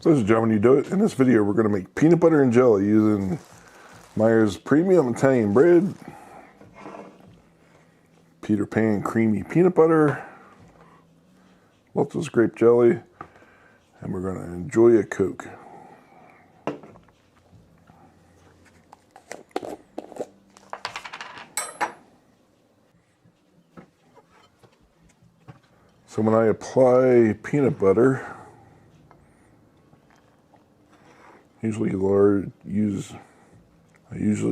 So this is John When You Do It. In this video we're going to make peanut butter and jelly using Maier's premium Italian bread, Peter Pan creamy peanut butter, Welch's grape jelly, and we're going to enjoy a Coke. So when I apply peanut butter, I usually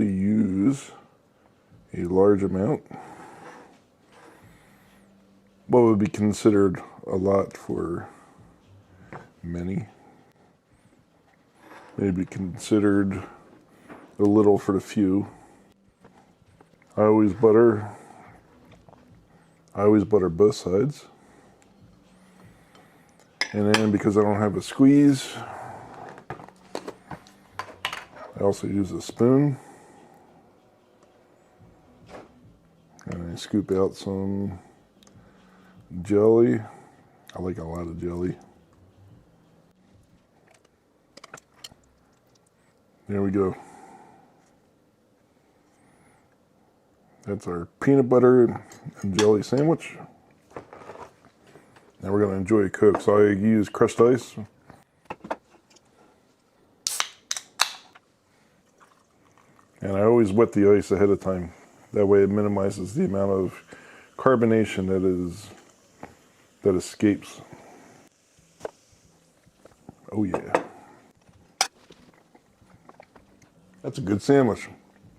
use a large amount. What would be considered a lot for many, maybe considered a little for the few. I always butter both sides. And then because I don't have a squeeze, I also use a spoon. And I scoop out some jelly. I like a lot of jelly. There we go. That's our peanut butter and jelly sandwich. Now we're going to enjoy a Coke. So I use crushed ice. And I always wet the ice ahead of time. That way it minimizes the amount of carbonation that escapes. Oh yeah. That's a good sandwich.